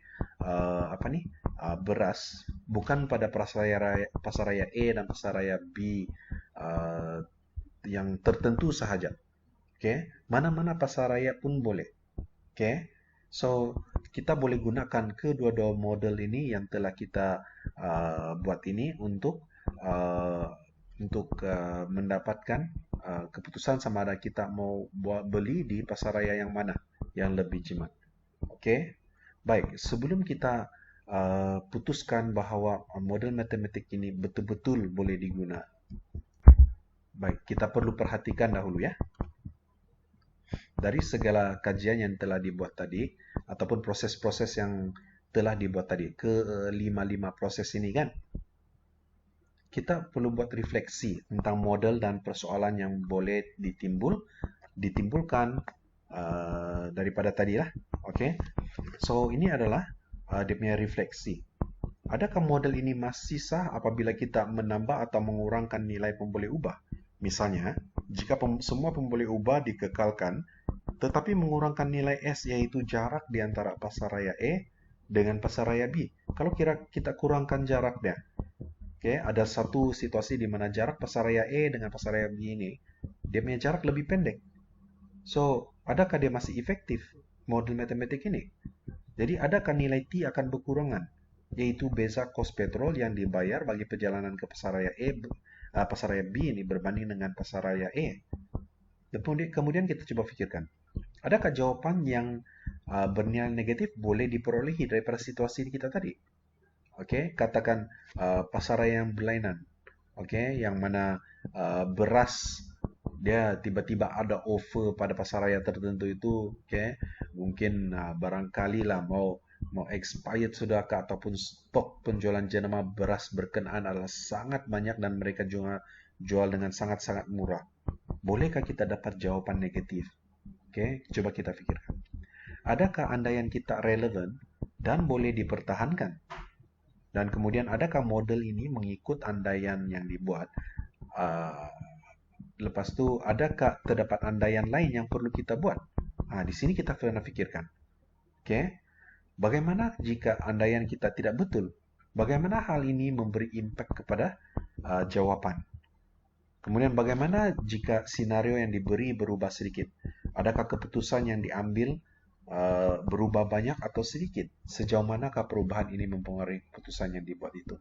beras, bukan pada pasaraya E dan pasaraya B yang tertentu sahaja. Okay? Mana-mana pasaraya pun boleh. Okay? So, kita boleh gunakan kedua-dua model ini yang telah kita buat ini untuk mendapatkan keputusan sama ada kita mau beli di pasaraya yang mana yang lebih jimat. Oke, baik. Sebelum kita putuskan bahwa model matematik ini betul-betul boleh digunakan, baik, kita perlu perhatikan dahulu ya. Dari segala kajian yang telah dibuat tadi, ataupun proses-proses yang telah dibuat tadi, ke 5 proses ini kan, kita perlu buat refleksi tentang model dan persoalan yang boleh ditimbulkan daripada tadi lah. Oke, so ini adalah dia punya refleksi. Adakah model ini masih sah apabila kita menambah atau mengurangkan nilai pemboleh ubah? Misalnya, jika semua pemboleh ubah dikekalkan, tetapi mengurangkan nilai S, yaitu jarak di antara pasaraya E dengan pasaraya B. Kalau kita kurangkan jaraknya, okay, ada satu situasi di mana jarak pasaraya E dengan pasaraya B ini, dia punya jarak lebih pendek. So, adakah dia masih efektif model matematik ini? Jadi, adakah nilai T akan berkurangan, yaitu beza kos petrol yang dibayar bagi perjalanan ke pasaraya pasaraya B ini berbanding dengan pasaraya E? Kemudian kita coba pikirkan, adakah jawaban yang bernilai negatif boleh diperolehi daripada situasi kita tadi? Oke, katakan pasaraya yang berlainan, oke, yang mana beras dia tiba-tiba ada offer pada pasaraya tertentu itu, oke, mungkin barangkali lah mau expired sudah ke, ataupun stok penjualan jenama beras berkenaan adalah sangat banyak dan mereka jual dengan sangat-sangat murah. Bolehkah kita dapat jawaban negatif? Oke, coba kita pikirkan. Adakah andaian kita relevan dan boleh dipertahankan? Dan kemudian adakah model ini mengikut andaian yang dibuat? Lepas itu, adakah terdapat andaian lain yang perlu kita buat? Di sini kita pernah pikirkan. Oke, bagaimana jika andaian kita tidak betul? Bagaimana hal ini memberi impact kepada jawaban? Kemudian bagaimana jika skenario yang diberi berubah sedikit? Adakah keputusan yang diambil berubah banyak atau sedikit? Sejauh manakah perubahan ini mempengaruhi keputusan yang dibuat itu?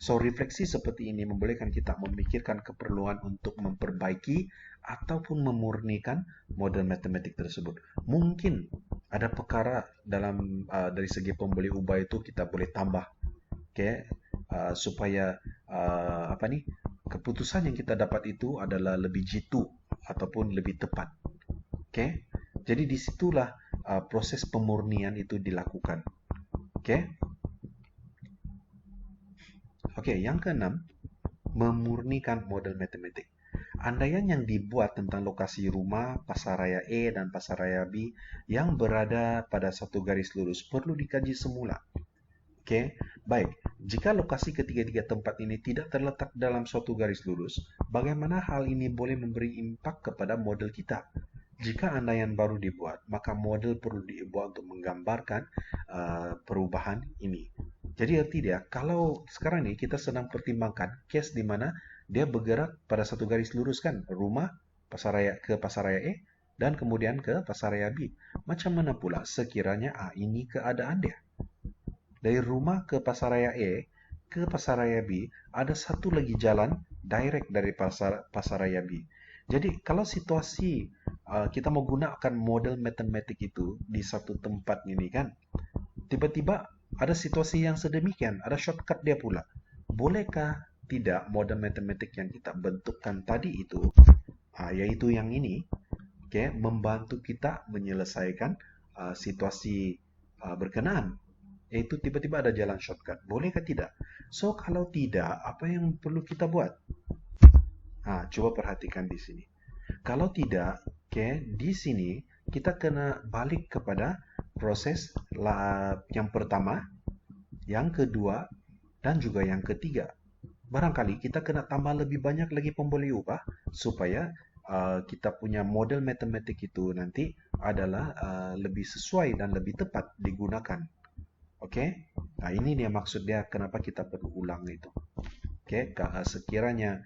So, refleksi seperti ini membolehkan kita memikirkan keperluan untuk memperbaiki ataupun memurnikan model matematik tersebut. Mungkin ada perkara dari segi pembeli ubah itu kita boleh tambah, okay? Supaya keputusan yang kita dapat itu adalah lebih jitu ataupun lebih tepat. Okay? Jadi disitulah proses pemurnian itu dilakukan. Oke, Oke, yang keenam, memurnikan model matematik. Andaian yang dibuat tentang lokasi rumah, pasaraya E dan pasaraya B yang berada pada satu garis lurus perlu dikaji semula. Oke, baik. Jika lokasi ketiga-tiga tempat ini tidak terletak dalam suatu garis lurus, bagaimana hal ini boleh memberi impak kepada model kita? Jika andaian baru dibuat, maka model perlu dibuat untuk menggambarkan perubahan ini. Jadi arti dia, kalau sekarang ini kita sedang pertimbangkan case di mana dia bergerak pada satu garis lurus kan, rumah pasaraya ke pasaraya E dan kemudian ke pasaraya B. Macam mana pula sekiranya ini keadaan dia? Dari rumah ke pasaraya E ke pasaraya B ada satu lagi jalan direct dari pasaraya B. Jadi kalau situasi kita mau gunakan model matematik itu di satu tempat ini kan, tiba-tiba ada situasi yang sedemikian, ada shortcut dia pula. Bolehkah tidak model matematik yang kita bentukkan tadi itu, yaitu yang ini, membantu kita menyelesaikan situasi berkenaan? Yaitu tiba-tiba ada jalan shortcut. Bolehkah tidak? So, kalau tidak, apa yang perlu kita buat? Coba perhatikan di sini. Kalau tidak, di sini kita kena balik kepada proses yang pertama, yang kedua, dan juga yang ketiga. Barangkali kita kena tambah lebih banyak lagi pemboleh ubah supaya kita punya model matematik itu nanti adalah lebih sesuai dan lebih tepat digunakan. Oke, Nah ini dia maksud dia kenapa kita perlu ulang itu. Oke, sekiranya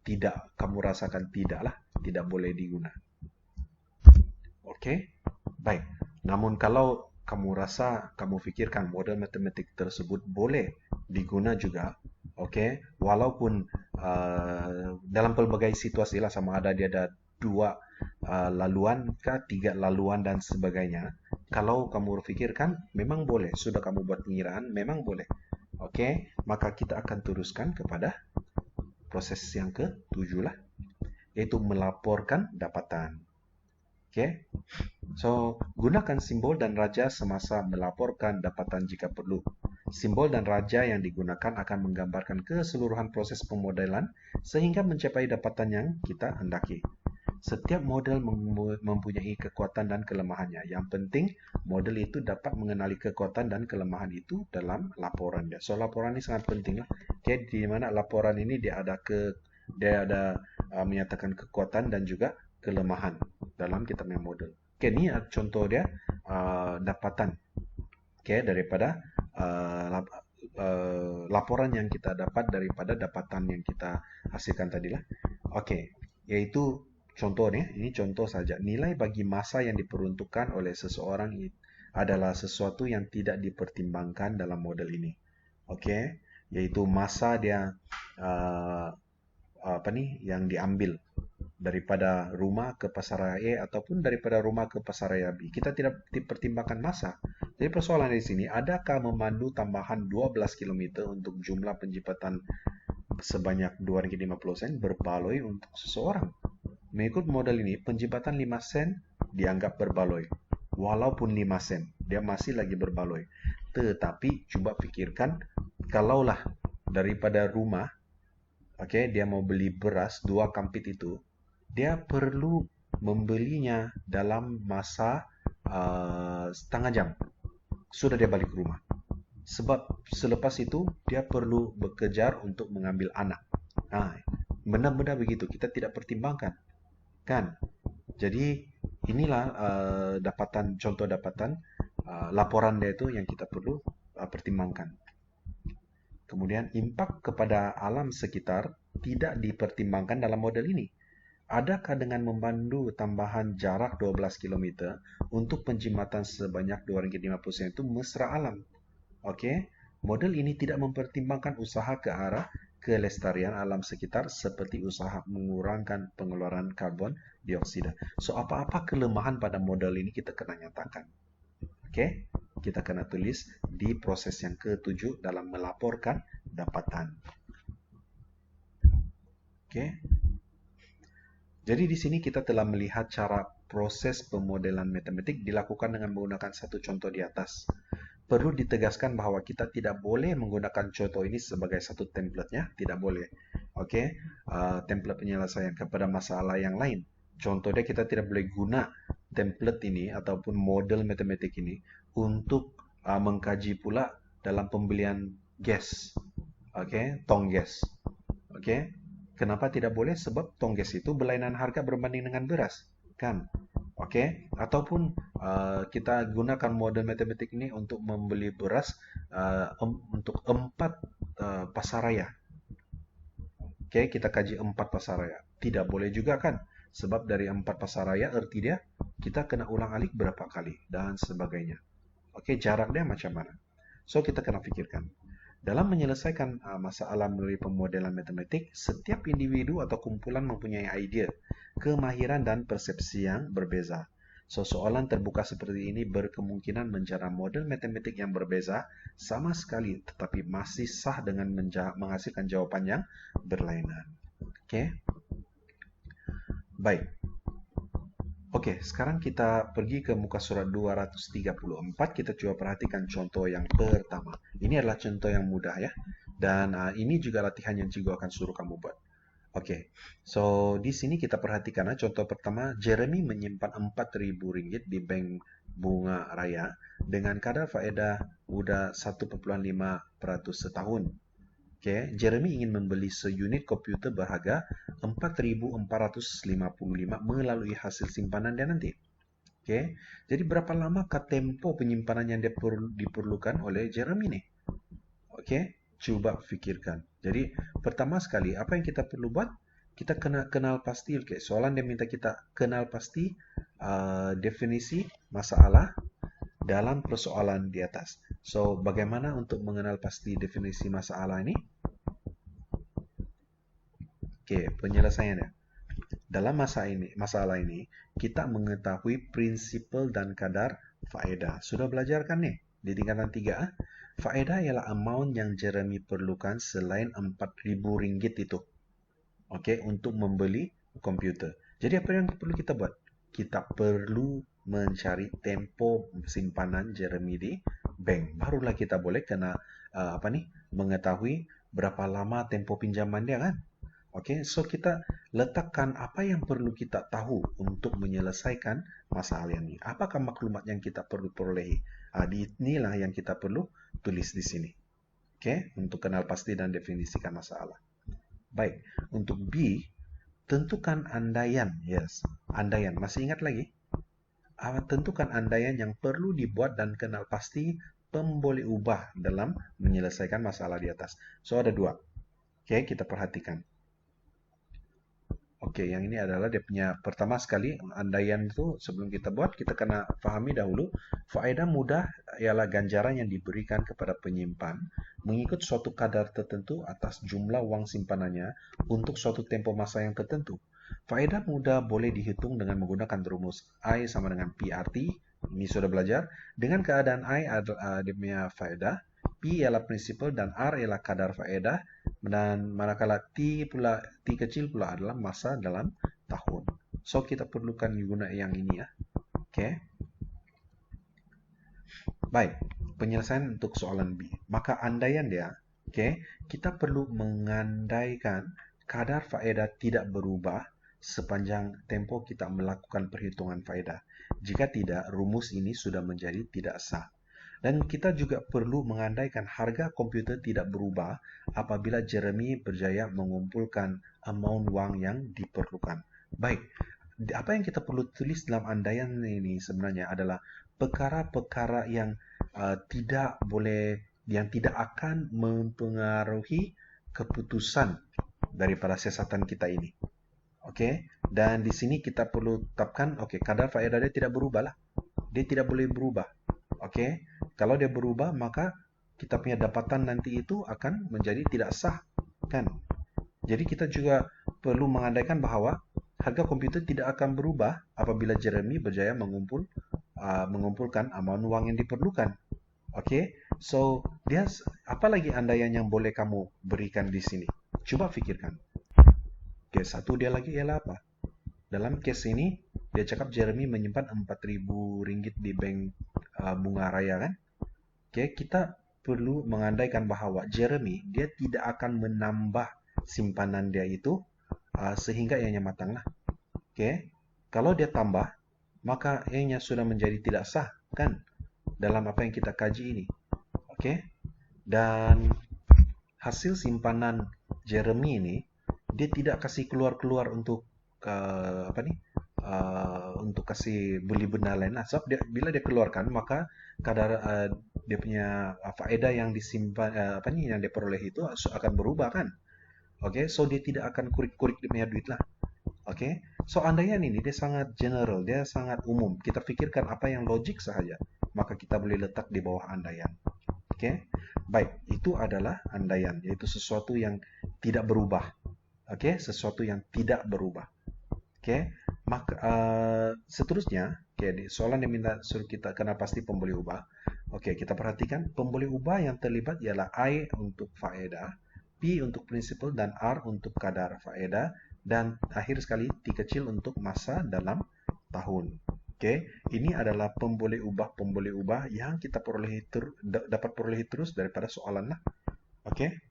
tidak kamu rasakan tidak lah, tidak boleh digunakan. Oke, baik. Namun kalau kamu rasa, kamu pikirkan model matematik tersebut boleh diguna juga, walaupun dalam pelbagai situasi lah, sama ada dia ada dua laluan kah, tiga laluan dan sebagainya. Kalau kamu pikirkan, memang boleh. Sudah kamu buat pengiraan, memang boleh. Maka kita akan teruskan kepada proses yang ke-7 lah, yaitu melaporkan dapatan. So, gunakan simbol dan raja semasa melaporkan dapatan jika perlu. Simbol dan raja yang digunakan akan menggambarkan keseluruhan proses pemodelan sehingga mencapai dapatan yang kita hendaki. Setiap model mempunyai kekuatan dan kelemahannya. Yang penting, model itu dapat mengenali kekuatan dan kelemahan itu dalam laporan dia. So, laporan ini sangat penting lah. Di mana laporan ini dia ada menyatakan kekuatan dan juga kelemahan dalam kita punya model. Ini contoh dia dapatan. Daripada laporan yang kita dapat daripada dapatan yang kita hasilkan tadi lah. Yaitu contohnya, ini contoh saja. Nilai bagi masa yang diperuntukkan oleh seseorang adalah sesuatu yang tidak dipertimbangkan dalam model ini. Yaitu masa dia yang diambil daripada rumah ke pasaraya E ataupun daripada rumah ke pasaraya B. Kita tidak dipertimbangkan masa. Jadi persoalan di sini, adakah memandu tambahan 12 km untuk jumlah penjipatan sebanyak 2,50 sen berbaloi untuk seseorang? Mengikut model ini, penjipatan 5 sen dianggap berbaloi. Walaupun 5 sen, dia masih lagi berbaloi. Tetapi coba pikirkan, kalaulah daripada rumah, dia mau beli beras 2 kampit itu, dia perlu membelinya dalam masa setengah jam. Sudah dia balik ke rumah. Sebab selepas itu dia perlu bekerja untuk mengambil anak. Benar-benar begitu. Kita tidak pertimbangkan, kan? Jadi inilah contoh dapatan laporan dia itu yang kita perlu pertimbangkan. Kemudian impak kepada alam sekitar tidak dipertimbangkan dalam model ini. Adakah dengan memandu tambahan jarak 12 km untuk penjimatan sebanyak 2,50 sen itu mesra alam? Model ini tidak mempertimbangkan usaha ke arah kelestarian alam sekitar seperti usaha mengurangkan pengeluaran karbon dioksida. So, apa-apa kelemahan pada model ini kita kena nyatakan. Kita kena tulis di proses yang ke-7 dalam melaporkan dapatan. Jadi di sini kita telah melihat cara proses pemodelan matematik dilakukan dengan menggunakan satu contoh di atas. Perlu ditegaskan bahwa kita tidak boleh menggunakan contoh ini sebagai satu template-nya, tidak boleh. Oke, template penyelesaian kepada masalah yang lain. Contohnya kita tidak boleh guna template ini ataupun model matematik ini untuk mengkaji pula dalam pembelian gas. Oke, tong gas. Oke, kenapa tidak boleh? Sebab tong gas itu berlainan harga berbanding dengan beras, kan? Oke, ataupun kita gunakan model matematik ini untuk membeli beras untuk 4 pasaraya. Oke, kita kaji 4 pasaraya. Tidak boleh juga kan? Sebab dari 4 pasaraya arti dia kita kena ulang alik berapa kali dan sebagainya. Oke, jaraknya macam mana? So, kita kena pikirkan. Dalam menyelesaikan masalah melalui pemodelan matematik, setiap individu atau kumpulan mempunyai ide, kemahiran, dan persepsi yang berbeza. So, soalan terbuka seperti ini berkemungkinan menjadi model matematik yang berbeza sama sekali, tetapi masih sah dengan menghasilkan jawaban yang berlainan. Oke, baik. Oke, sekarang kita pergi ke muka surat 234. Kita coba perhatikan contoh yang pertama. Ini adalah contoh yang mudah ya. Dan ini juga latihan yang Cigo akan suruh kamu buat. Oke, so di sini kita perhatikan contoh pertama. Jeremy menyimpan Rp4.000 di bank bunga raya dengan kadar faedah mudah 1,5% setahun. Oke, Jeremy ingin membeli seunit komputer berharga 4.455 melalui hasil simpanan dia nanti. Oke, jadi berapa lamakah tempo penyimpanan yang diperlukan oleh Jeremy nih? Oke, coba pikirkan. Jadi pertama sekali apa yang kita perlu buat? Kita kenal pasti. Oke, soalan dia minta kita kenal pasti definisi masalah dalam persoalan di atas. So, bagaimana untuk mengenal pasti definisi masalah ini? Oke, penyelesaiannya. Dalam masalah ini, kita mengetahui prinsipal dan kadar faedah. Sudah belajar kan nih? Di tingkatan 3A, faedah ialah amount yang Jeremy perlukan selain Rp4.000 itu. Oke, untuk membeli komputer. Jadi apa yang perlu kita buat? Kita perlu mencari tempo simpanan Jeremy di bank. Barulah kita boleh mengetahui berapa lama tempo pinjaman dia kan? Oke, so kita letakkan apa yang perlu kita tahu untuk menyelesaikan masalah ini. Apakah maklumat yang kita perlu perolehi? Inilah yang kita perlu tulis di sini. Oke, untuk kenal pasti dan definisikan masalah. Baik, untuk B, tentukan andaian. Yes, andaian. Masih ingat lagi? Tentukan andaian yang perlu dibuat dan kenal pasti pemboleh ubah dalam menyelesaikan masalah di atas. So, ada 2. Oke, kita perhatikan. Oke, yang ini adalah dia punya pertama sekali andaian itu sebelum kita buat kita kena pahami dahulu faedah mudah ialah ganjaran yang diberikan kepada penyimpan mengikut suatu kadar tertentu atas jumlah uang simpanannya untuk suatu tempo masa yang tertentu. Faedah mudah boleh dihitung dengan menggunakan rumus I sama dengan PRT. Ini sudah belajar. Dengan keadaan I adalah dia punya faedah, P ialah prinsipal dan R ialah kadar faedah. Dan manakala T kecil pula adalah masa dalam tahun. So, kita perlukan guna yang ini ya. Oke. Baik, penyelesaian untuk soalan B. Maka andaian dia, kita perlu mengandaikan kadar faedah tidak berubah sepanjang tempo kita melakukan perhitungan faedah. Jika tidak, rumus ini sudah menjadi tidak sah. Dan kita juga perlu mengandaikan harga komputer tidak berubah apabila Jeremy berjaya mengumpulkan amount uang yang diperlukan. Baik, apa yang kita perlu tulis dalam andaian ini sebenarnya adalah perkara-perkara yang tidak akan mempengaruhi keputusan daripada siasatan kita ini. Oke, dan di sini kita perlu tetapkan, kadar faedah dia tidak berubah lah. Dia tidak boleh berubah. Oke, kalau dia berubah maka kita punya dapatan nanti itu akan menjadi tidak sah, kan? Jadi kita juga perlu mengandaikan bahwa harga komputer tidak akan berubah apabila Jeremy berjaya mengumpulkan amount uang yang diperlukan. Oke, so dia apa lagi andaian yang boleh kamu berikan di sini? Coba pikirkan. Oke, satu dia lagi ialah apa? dalam case ini dia cakap Jeremy menyimpan 4.000 ringgit di bank Bunga Raya kan. Oke, kita perlu mengandaikan bahwa Jeremy dia tidak akan menambah simpanan dia itu sehingga ianya matang lah. Oke, kalau dia tambah, maka ianya sudah menjadi tidak sah kan dalam apa yang kita kaji ini. Oke, dan hasil simpanan Jeremy ini dia tidak kasih keluar-keluar untuk apa nih untuk kasih beli benda lain lah. Sebab dia, bila dia keluarkan maka kadar dia punya faedah yang disimpan apa nih yang dia peroleh itu akan berubah kan. Oke, so dia tidak akan kurik-kurik dia punya duit lah. Oke, so andaian ini dia sangat general, dia sangat umum. Kita pikirkan apa yang logik sahaja, maka kita boleh letak di bawah andaian. Oke, baik, itu adalah andaian, yaitu sesuatu yang tidak berubah. Oke, sesuatu yang tidak berubah. Oke, maka seterusnya, oke, di soalan yang minta suruh kita kena pasti pembeli ubah. Oke, kita perhatikan pembeli ubah yang terlibat ialah I untuk faedah, P untuk prinsipal, dan R untuk kadar faedah, dan akhir sekali T kecil untuk masa dalam tahun. Oke, ini adalah pembeli ubah yang kita dapat perolehi terus daripada soalan lah. Oke,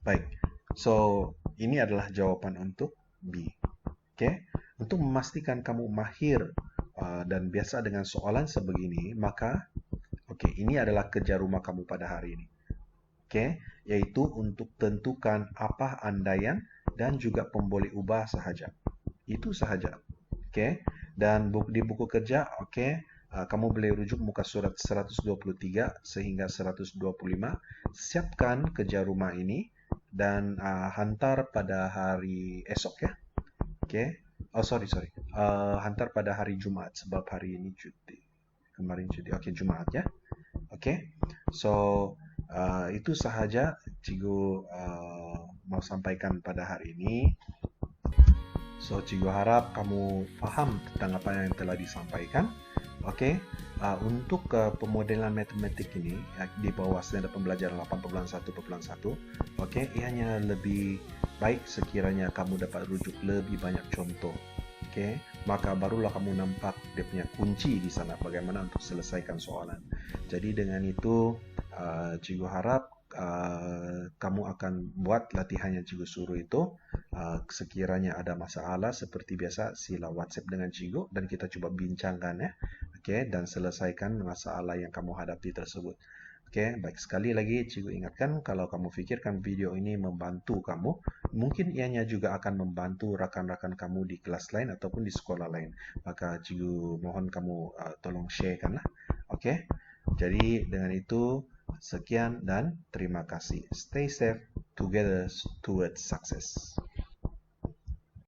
baik. So, ini adalah jawaban untuk B. Oke, untuk memastikan kamu mahir dan biasa dengan soalan sebegini, maka ini adalah kerja rumah kamu pada hari ini. Oke, yaitu untuk tentukan apa andaian dan juga pemboleh ubah sahaja. Itu sahaja. Oke, dan di buku kerja, kamu boleh rujuk muka surat 123 sehingga 125. Siapkan kerja rumah ini dan hantar pada hari esok ya. Oke. Oh, sorry. Hantar pada hari Jumat sebab hari ini cuti. Kemarin cuti. Oke, Jumat ya. Oke. So, itu sahaja Cikgu mau sampaikan pada hari ini. So, Cikgu harap kamu paham tentang apa yang telah disampaikan. Oke. Untuk pemodelan matematik ini di bawah standar pembelajaran 8.1.1, ianya lebih baik sekiranya kamu dapat rujuk lebih banyak contoh. Maka barulah kamu nampak dia punya kunci di sana bagaimana untuk selesaikan soalan. Jadi dengan itu Cikgu harap kamu akan buat latihan yang Cikgu suruh itu. Sekiranya ada masalah seperti biasa sila WhatsApp dengan Cikgu dan kita coba bincangkan ya. Dan selesaikan masalah yang kamu hadapi tersebut. Baik, sekali lagi Cikgu ingatkan kalau kamu fikirkan video ini membantu kamu, mungkin ianya juga akan membantu rakan-rakan kamu di kelas lain ataupun di sekolah lain. Maka Cikgu mohon kamu tolong sharekanlah. Jadi dengan itu sekian dan terima kasih. Stay safe, together towards success.